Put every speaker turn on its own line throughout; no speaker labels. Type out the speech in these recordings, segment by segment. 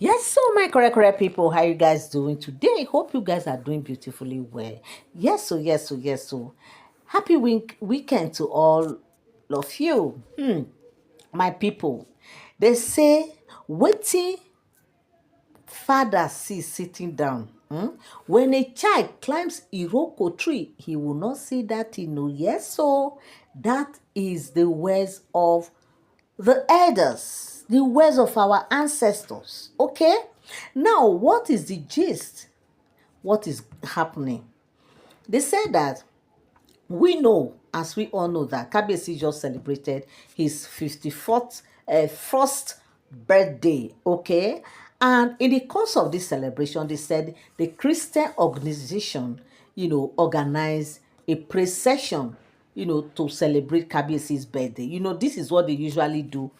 Yes, so my correct people, how you guys doing today? Hope you guys are doing beautifully well. Yes, so. Happy weekend to all of you. My people. They say waiting father see sitting down. When a child climbs Iroko tree, he will not see that he know. Yes, so that is the words of the elders, the words of our ancestors. Okay? Now, what is the gist? What is happening? They said that we know, as we all know, that Kabiyesi just celebrated his 54th first birthday, okay? And in the course of this celebration, they said the Christian organization, organized a praise session, to celebrate Kabiyesi's birthday. This is what they usually do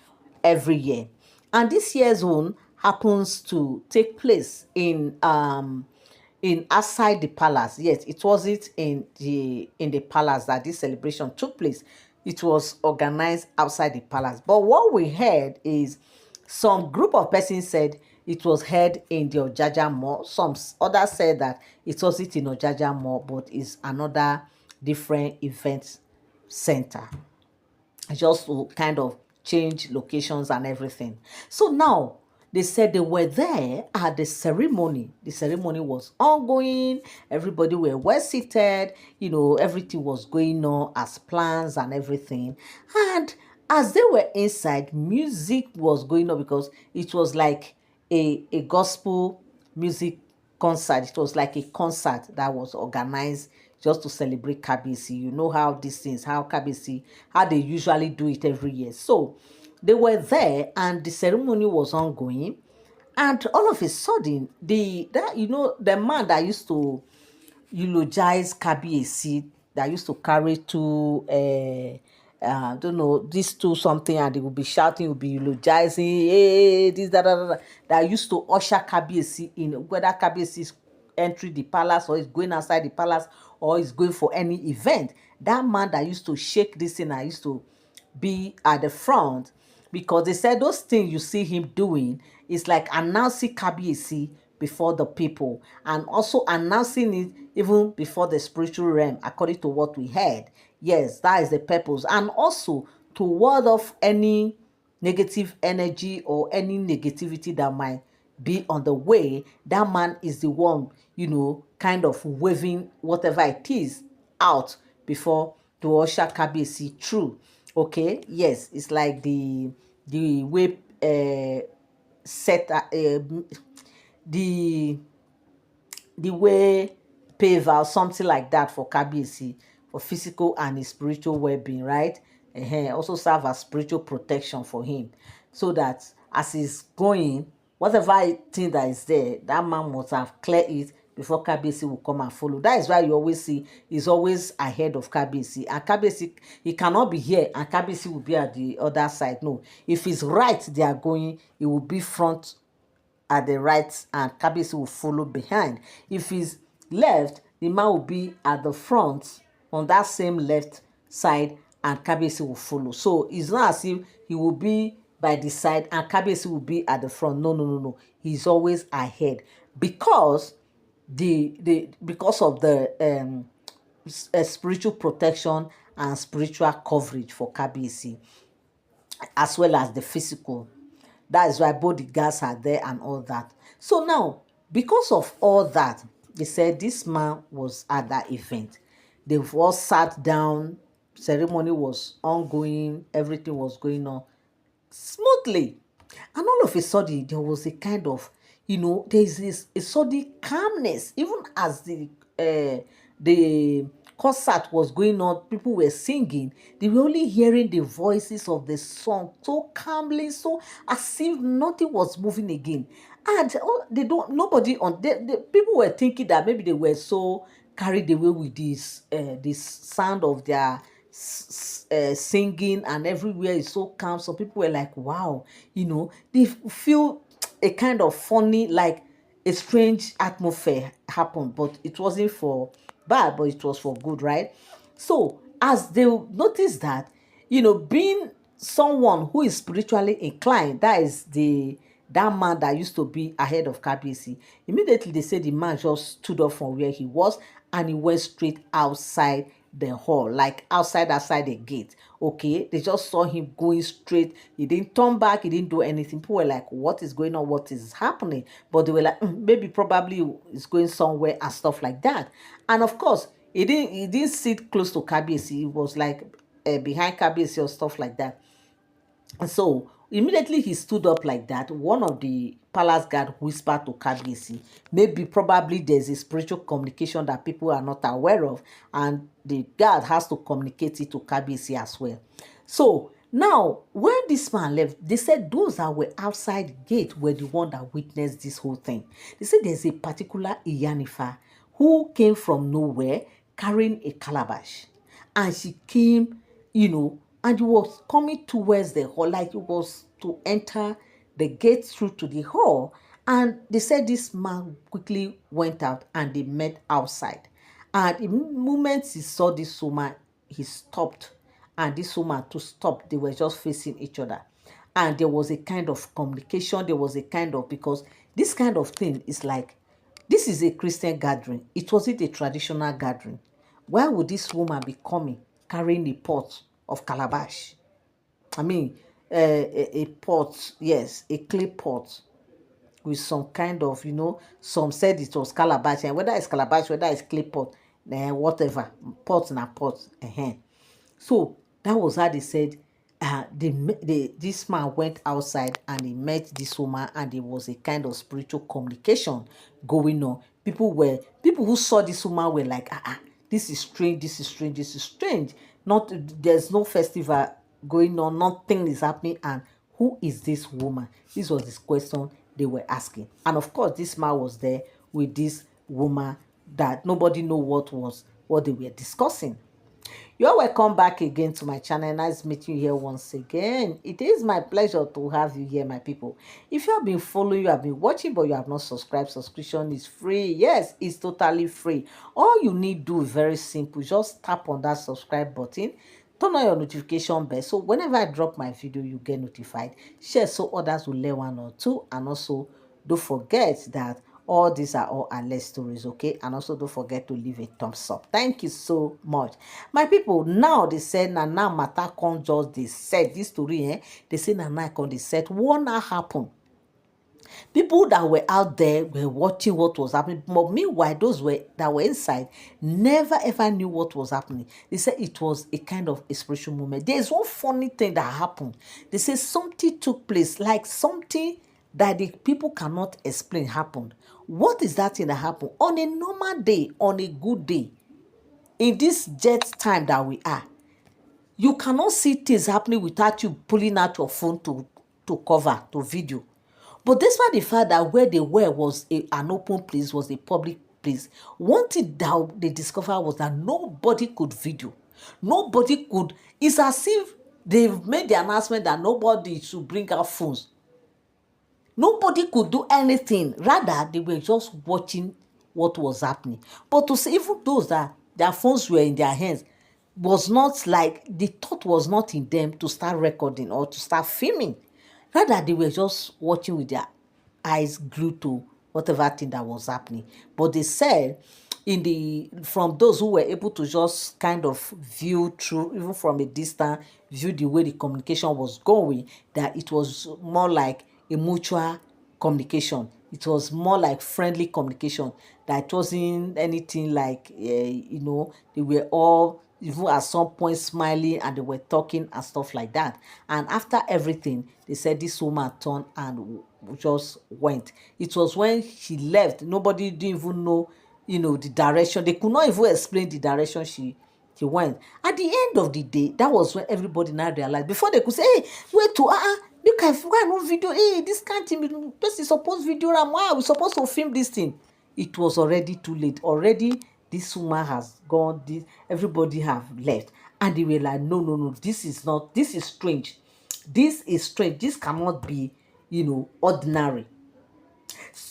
every year. And this year's one happens to take place in outside the palace. Yes, it wasn't in the palace that this celebration took place. It was organized outside the palace. But what we heard is some group of persons said it was held in the Ojaja Mall. Some others said that it wasn't in Ojaja Mall, but it's another different event center, just to kind of change locations and everything. So now they said they were there at the ceremony. The ceremony was ongoing. Everybody were well seated. Everything was going on as plans and everything. And as they were inside, music was going on because it was like a gospel music concert. It was like a concert that was organized just to celebrate Kabisi. You know how these things, how Kabisi, how they usually do it every year. So they were there and the ceremony was ongoing. And all of a sudden, the man that used to eulogize Kabiyesi, that used to carry two I don't know, these two something, and they will be shouting, will be eulogizing, hey, this, that used to usher Kabiyesi in, whether Kabiyesi is entering the palace or is going outside the palace or is going for any event. That man that used to shake this thing, I used to be at the front, because they said those things you see him doing is like announcing Kabiyesi before the people, and also announcing it even before the spiritual realm, according to what we heard. Yes, that is the purpose. And also to ward off any negative energy or any negativity that might be on the way. That man is the one, kind of waving whatever it is out before to usher Kabiyesi through. Okay, yes, it's like the way set the the way pave out something like that for Kabiyesi, for physical and spiritual well-being, right? Also serve as spiritual protection for him, so that as he's going, whatever thing that is there, that man must have cleared it before Kabiyesi will come and follow. That is why you always see he's always ahead of Kabiyesi, and Kabiyesi, he cannot be here and Kabiyesi will be at the other side. No, if he's right, they are going, he will be front at the right and Kabiyesi will follow behind. If he's left, the man will be at the front on that same left side and Kabiyesi will follow. So it's not as if he will be by the side and Kabiyesi will be at the front. No. He's always ahead because because of the spiritual protection and spiritual coverage for Kabiyesi, as well as the physical. That is why bodyguards are there and all that. So now, because of all that, they said this man was at that event. They've all sat down, ceremony was ongoing, everything was going on smoothly. And all of a sudden, there was a kind of, there's this a sudden calmness, even as the concert was going on, people were singing, they were only hearing the voices of the song so calmly, so as if nothing was moving again. And they don't, nobody on the people were thinking that maybe they were so carried away with this sound of their singing, and everywhere is so calm. So people were like, wow, they feel a kind of funny, like a strange atmosphere happened, but it wasn't for bad, but it was for good, right? So as they notice that, being someone who is spiritually inclined, that is that man that used to be ahead of KBC, immediately they said the man just stood up from where he was and he went straight outside the hall, like outside the gate. Okay, they just saw him going straight. He didn't turn back, he didn't do anything. People were like, what is going on, what is happening? But they were like, maybe probably he's going somewhere and stuff like that. And of course, he didn't sit close to KBC. He was like behind KBC or stuff like that. And so immediately he stood up like that. One of the palace guard whispered to Kabiyesi, maybe probably there's a spiritual communication that people are not aware of, and the guard has to communicate it to Kabiyesi as well. So now when this man left, they said those that were outside gate were the one that witnessed this whole thing. They said there's a particular Iyanifa who came from nowhere carrying a calabash, and she came, and he was coming towards the hall, like he was to enter the gate through to the hall. And they said this man quickly went out and they met outside. And the moment he saw this woman, he stopped. And this woman to stop, they were just facing each other. And there was a kind of communication, there was a kind of, because this kind of thing is like, this is a Christian gathering. It wasn't a traditional gathering. Why would this woman be coming carrying a pot of calabash? I mean, a pot, yes, a clay pot with some kind of, some said it was calabash, and whether it's calabash, whether it's clay pot, whatever, pot na pot. So that was how they said this man went outside and he met this woman, and there was a kind of spiritual communication going on. People who saw this woman were like, this is strange, this is strange, this is strange. Not There's no festival going on, nothing is happening, and who is this woman? This was this question they were asking. And of course, this man was there with this woman that nobody know what they were discussing. You're welcome back again to my channel. Nice meeting you here once again. It is my pleasure to have you here, my people. If you have been following, you have been watching, but you have not subscribed, subscription is free. Yes, it's totally free. All you need to do is very simple. Just tap on that subscribe button. Turn on your notification bell, so whenever I drop my video, you get notified. Share so others will learn one or two. And also, don't forget that all these are all alleged stories, okay? And also don't forget to leave a thumbs up. Thank you so much, my people. Now they said now matter come just they said this story, they say now come they said what now happened. People that were out there were watching what was happening, but meanwhile those that were inside never ever knew what was happening. They said it was a kind of expression moment. There's one funny thing that happened. They say something took place, like something that the people cannot explain happened. What is that thing that happened on a normal day, on a good day, in this jet time that we are? You cannot see things happening without you pulling out your phone to cover, to video. But despite the fact that where they were was an open place, was a public place, one thing that they discovered was that nobody could video. Nobody could. It's as if they've made the announcement that nobody should bring out phones. Nobody could do anything. Rather, they were just watching what was happening. But to say, even those that their phones were in their hands, was not like, the thought was not in them to start recording or to start filming. Rather, they were just watching with their eyes glued to whatever thing that was happening. But they said, from those who were able to just kind of view through, even from a distance, view the way the communication was going, that it was more like a mutual communication. It was more like friendly communication. That it wasn't anything like, they were all, even at some point, smiling and they were talking and stuff like that. And after everything, they said this woman turned and just went. It was when she left, nobody didn't even know, the direction. They could not even explain the direction she went. At the end of the day, that was when everybody now realized, before they could say, hey, wait to look at why no video, hey, this can't be, this is supposed video, why are we supposed to film this thing? It was already too late. Already this woman has gone, everybody have left. And they were like, no, this is strange. This is strange. This cannot be, ordinary.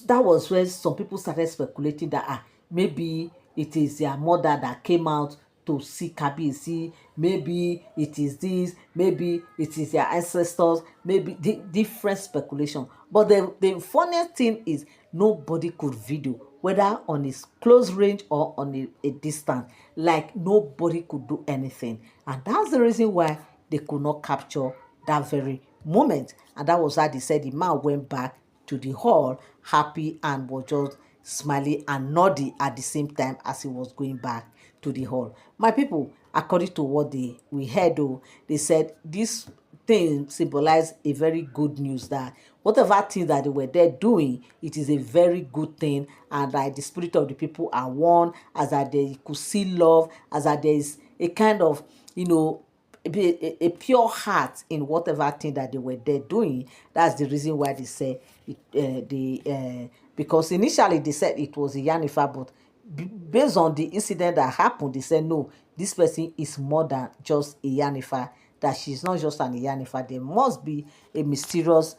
That was when some people started speculating that maybe it is their mother that came out to see Kabiyesi. Maybe it is this, maybe it is their ancestors, maybe different speculation. But the funniest thing is nobody could video, whether on his close range or on a distance. Like nobody could do anything. And that's the reason why they could not capture that very moment. And that was why they said the man went back to the hall happy and was just smiling and nodding at the same time as he was going back to the hall. My people, according to what we heard, though, they said this thing symbolized a very good news that whatever thing that they were there doing, it is a very good thing, and that the spirit of the people are one, as that they could see love, as that there is a kind of, a pure heart in whatever thing that they were there doing. That's the reason why they say it, because initially they said it was a Yanifa, but based on the incident that happened, they said no, this person is more than just a Yanifa, that she's not just an Yanifa. There must be a mysterious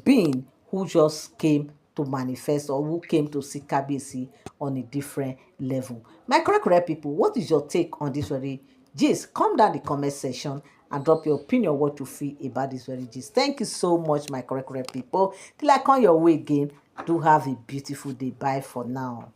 being who just came to manifest, or who came to see Kabiyesi on a different level. My correct people, what is your take on this very gist? Come down the comment section and drop your opinion, what you feel about this very gist. Thank you so much, my correct people. Till I come your way again, do have a beautiful day. Bye for now.